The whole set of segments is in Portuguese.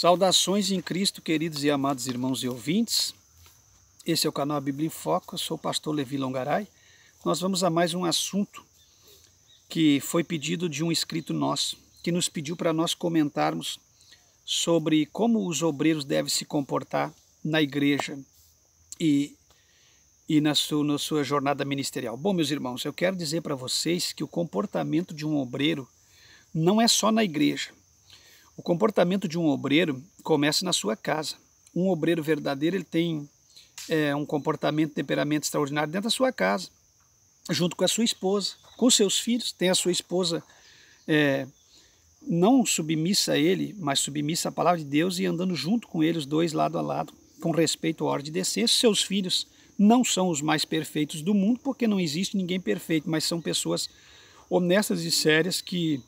Saudações em Cristo, queridos e amados irmãos e ouvintes. Esse é o canal Bíblia em Foco, eu sou o pastor Levi Longaray. Nós vamos a mais um assunto que foi pedido de um inscrito nosso, que nos pediu para nós comentarmos sobre como os obreiros devem se comportar na igreja e na sua jornada ministerial. Bom, meus irmãos, eu quero dizer para vocês que o comportamento de um obreiro não é só na igreja. O comportamento de um obreiro começa na sua casa. Um obreiro verdadeiro ele tem um comportamento, temperamento extraordinário dentro da sua casa, junto com a sua esposa, com os seus filhos. Tem a sua esposa não submissa a ele, mas submissa à palavra de Deus e andando junto com ele, os dois lado a lado, com respeito, ordem e decência. Seus filhos não são os mais perfeitos do mundo, porque não existe ninguém perfeito, mas são pessoas honestas e sérias que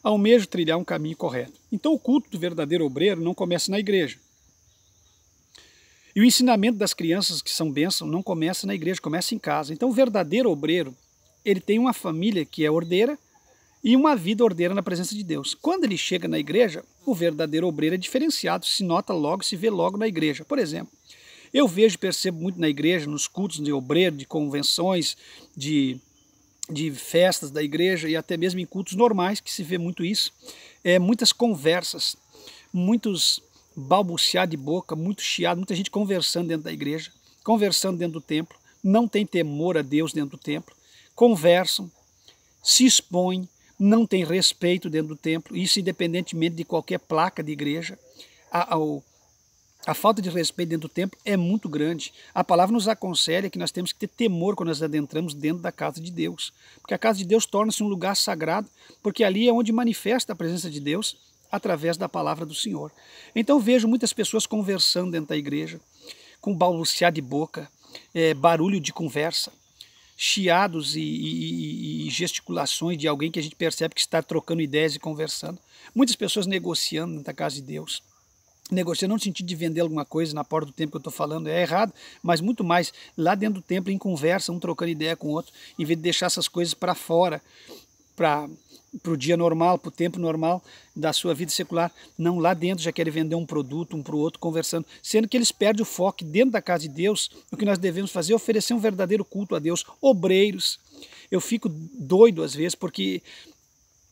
almejam trilhar um caminho correto. Então o culto do verdadeiro obreiro não começa na igreja. E o ensinamento das crianças que são bênçãos não começa na igreja, começa em casa. Então o verdadeiro obreiro, ele tem uma família que é ordeira e uma vida ordeira na presença de Deus. Quando ele chega na igreja, o verdadeiro obreiro é diferenciado, se nota logo, se vê logo na igreja. Por exemplo, eu vejo e percebo muito na igreja, nos cultos de obreiro, de convenções, de festas da igreja e até mesmo em cultos normais, que se vê muito isso, muitas conversas, muitos balbuciar de boca, muito chiado, muita gente conversando dentro da igreja, conversando dentro do templo, não tem temor a Deus dentro do templo, conversam, se expõem, não tem respeito dentro do templo, isso independentemente de qualquer placa de igreja. A falta de respeito dentro do templo é muito grande. A palavra nos aconselha que nós temos que ter temor quando nós adentramos dentro da casa de Deus. Porque a casa de Deus torna-se um lugar sagrado, porque ali é onde manifesta a presença de Deus através da palavra do Senhor. Então vejo muitas pessoas conversando dentro da igreja, com balbuciar de boca, barulho de conversa, chiados e gesticulações de alguém que a gente percebe que está trocando ideias e conversando. Muitas pessoas negociando dentro da casa de Deus. Negociando não no sentido de vender alguma coisa na porta do templo que eu estou falando, é errado, mas muito mais lá dentro do templo em conversa, um trocando ideia com o outro, em vez de deixar essas coisas para fora, para o dia normal, para o tempo normal da sua vida secular. Não, lá dentro já querem vender um produto um para o outro, conversando, sendo que eles perdem o foco dentro da casa de Deus. O que nós devemos fazer é oferecer um verdadeiro culto a Deus. Obreiros, eu fico doido às vezes, porque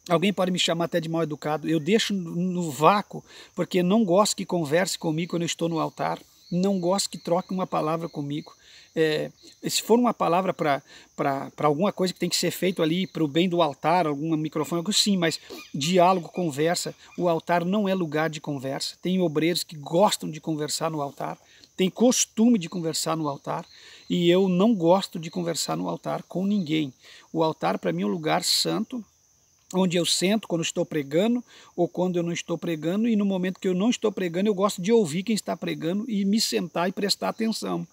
alguém pode me chamar até de mal educado, eu deixo no vácuo, porque não gosto que converse comigo quando eu estou no altar, não gosto que troque uma palavra comigo. Se for uma palavra para alguma coisa que tem que ser feito ali para o bem do altar, algum microfone, sim, mas diálogo, conversa, o altar não é lugar de conversa. Tem obreiros que gostam de conversar no altar, tem costume de conversar no altar, e eu não gosto de conversar no altar com ninguém. O altar para mim é um lugar santo, onde eu sento quando estou pregando ou quando eu não estou pregando, e no momento que eu não estou pregando eu gosto de ouvir quem está pregando e me sentar e prestar atenção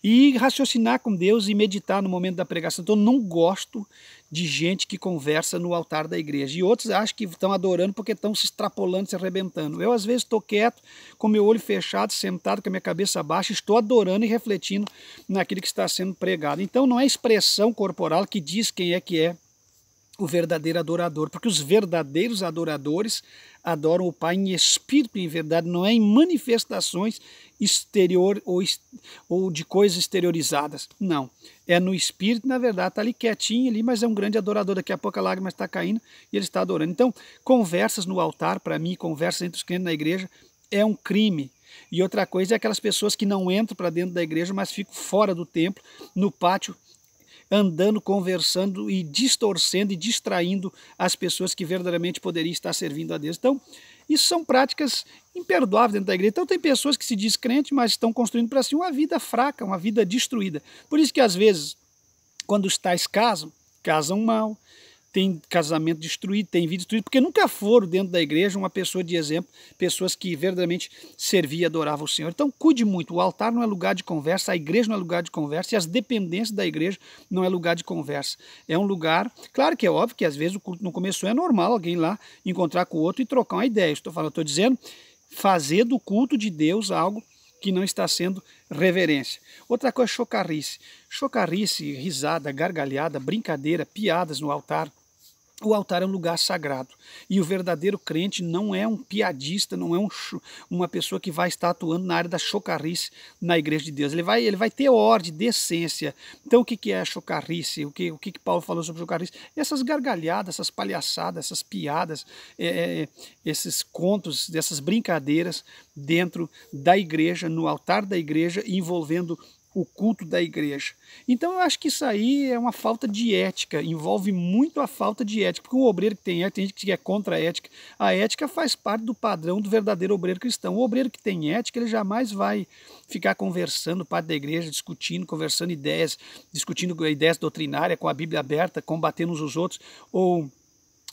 e raciocinar com Deus e meditar no momento da pregação. Então eu não gosto de gente que conversa no altar da igreja, e outros acham que estão adorando porque estão se extrapolando, se arrebentando. Eu às vezes estou quieto, com meu olho fechado, sentado com a minha cabeça baixa, estou adorando e refletindo naquilo que está sendo pregado. Então não é expressão corporal que diz quem é que é o verdadeiro adorador, porque os verdadeiros adoradores adoram o Pai em espírito e em verdade, não é em manifestações exterior ou de coisas exteriorizadas, não, é no espírito. Na verdade está ali quietinho ali, mas é um grande adorador. Daqui a pouco a lágrima está caindo e ele está adorando. Então conversas no altar, para mim, conversas entre os crentes na igreja é um crime. E outra coisa é aquelas pessoas que não entram para dentro da igreja, mas ficam fora do templo, no pátio, andando, conversando e distorcendo e distraindo as pessoas que verdadeiramente poderiam estar servindo a Deus. Então, isso são práticas imperdoáveis dentro da igreja. Então tem pessoas que se diz crente, mas estão construindo para si uma vida fraca, uma vida destruída. Por isso que às vezes, quando os tais casam mal, tem casamento destruído, tem vida destruída, porque nunca foram dentro da igreja uma pessoa de exemplo, pessoas que verdadeiramente serviam e adoravam o Senhor. Então cuide muito, o altar não é lugar de conversa, a igreja não é lugar de conversa, e as dependências da igreja não é lugar de conversa. É um lugar, claro que é óbvio que às vezes o culto não começou, é normal alguém lá encontrar com o outro e trocar uma ideia. Estou dizendo, fazer do culto de Deus algo que não está sendo reverência. Outra coisa, chocarrice. Chocarrice, risada, gargalhada, brincadeira, piadas no altar. O altar é um lugar sagrado. E o verdadeiro crente não é um piadista, não é uma pessoa que vai estar atuando na área da chocarrice na igreja de Deus. Ele vai ter ordem, decência. Então o que é a chocarrice? O que Paulo falou sobre chocarrice? Essas gargalhadas, essas palhaçadas, essas piadas, esses contos, essas brincadeiras dentro da igreja, no altar da igreja, envolvendo o culto da igreja. Então eu acho que isso aí é uma falta de ética, envolve muito a falta de ética, porque um obreiro que tem ética, tem gente que é contra a ética faz parte do padrão do verdadeiro obreiro cristão. O obreiro que tem ética, ele jamais vai ficar conversando, parte da igreja, discutindo, conversando ideias, discutindo ideias doutrinárias, com a Bíblia aberta, combatendo uns aos outros, ou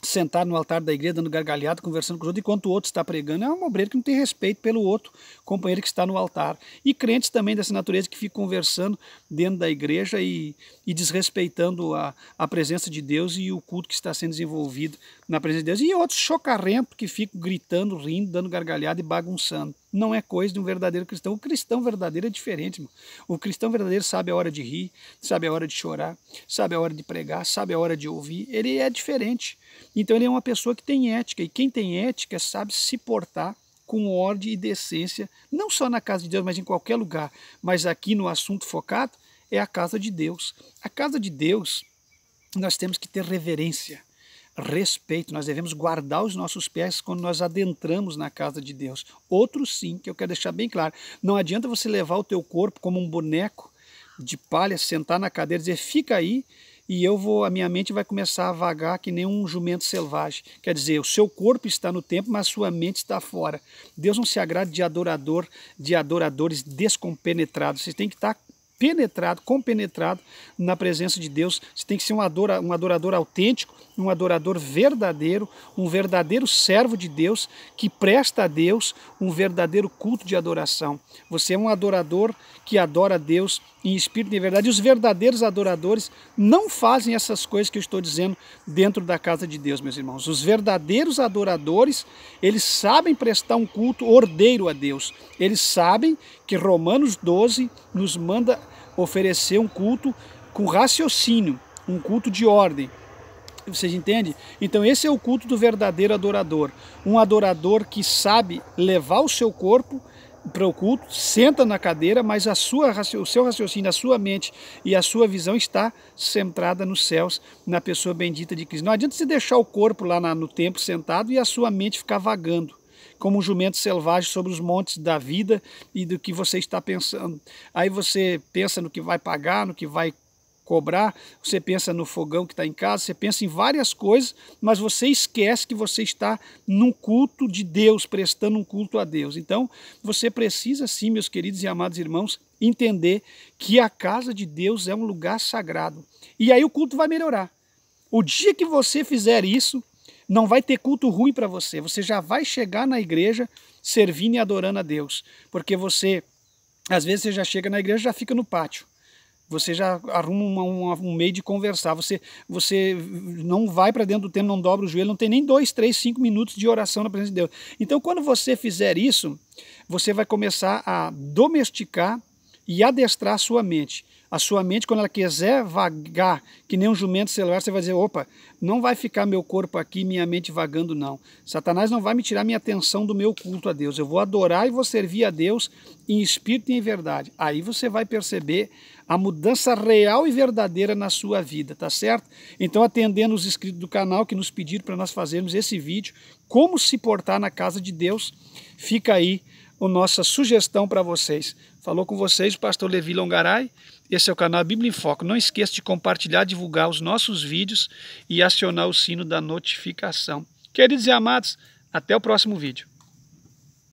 sentar no altar da igreja, dando gargalhada, conversando com os outros, enquanto o outro está pregando. É um obreiro que não tem respeito pelo outro companheiro que está no altar. E crentes também dessa natureza que ficam conversando dentro da igreja e desrespeitando a presença de Deus e o culto que está sendo desenvolvido na presença de Deus. E outros chocarrentos que ficam gritando, rindo, dando gargalhada e bagunçando. Não é coisa de um verdadeiro cristão. O cristão verdadeiro é diferente, irmão. O cristão verdadeiro sabe a hora de rir, sabe a hora de chorar, sabe a hora de pregar, sabe a hora de ouvir. Ele é diferente. Então ele é uma pessoa que tem ética. E quem tem ética sabe se portar com ordem e decência, não só na casa de Deus, mas em qualquer lugar. Mas aqui no assunto focado é a casa de Deus. A casa de Deus, nós temos que ter reverência, respeito, nós devemos guardar os nossos pés quando nós adentramos na casa de Deus. Outro sim, que eu quero deixar bem claro, não adianta você levar o teu corpo como um boneco de palha, sentar na cadeira e dizer, fica aí, e a minha mente vai começar a vagar que nem um jumento selvagem. Quer dizer, o seu corpo está no templo, mas a sua mente está fora. Deus não se agrada de adoradores descompenetrados. Você tem que estar compenetrado na presença de Deus. Você tem que ser um adorador autêntico, um adorador verdadeiro, um verdadeiro servo de Deus, que presta a Deus um verdadeiro culto de adoração. Você é um adorador que adora a Deus em espírito e em verdade. E os verdadeiros adoradores não fazem essas coisas que eu estou dizendo dentro da casa de Deus, meus irmãos. Os verdadeiros adoradores, eles sabem prestar um culto ordeiro a Deus. Eles sabem que Romanos 12 nos manda oferecer um culto com raciocínio, um culto de ordem. Vocês entendem? Então esse é o culto do verdadeiro adorador. Um adorador que sabe levar o seu corpo para o culto, senta na cadeira, mas o seu raciocínio, a sua mente e a sua visão está centrada nos céus, na pessoa bendita de Cristo. Não adianta você deixar o corpo lá no templo sentado e a sua mente ficar vagando como um jumento selvagem sobre os montes da vida e do que você está pensando. Aí você pensa no que vai pagar, no que vai cobrar, você pensa no fogão que está em casa, você pensa em várias coisas, mas você esquece que você está num culto de Deus, prestando um culto a Deus. Então, você precisa sim, meus queridos e amados irmãos, entender que a casa de Deus é um lugar sagrado. E aí o culto vai melhorar. O dia que você fizer isso, não vai ter culto ruim para você. Você já vai chegar na igreja servindo e adorando a Deus. Porque às vezes você já chega na igreja e já fica no pátio. Você já arruma um meio de conversar, você não vai para dentro do templo, não dobra o joelho, não tem nem 2, 3, 5 minutos de oração na presença de Deus. Então quando você fizer isso, você vai começar a domesticar e adestrar a sua mente. A sua mente, quando ela quiser vagar, que nem um jumento celular, você vai dizer, opa, não vai ficar meu corpo aqui, minha mente vagando, não. Satanás não vai me tirar minha atenção do meu culto a Deus. Eu vou adorar e vou servir a Deus em espírito e em verdade. Aí você vai perceber a mudança real e verdadeira na sua vida, tá certo? Então, atendendo os inscritos do canal que nos pediram para nós fazermos esse vídeo, como se portar na casa de Deus, fica aí a nossa sugestão para vocês. Falou com vocês o pastor Levi Longaray. Esse é o canal Bíblia em Foco. Não esqueça de compartilhar, divulgar os nossos vídeos e acionar o sino da notificação. Queridos e amados, até o próximo vídeo.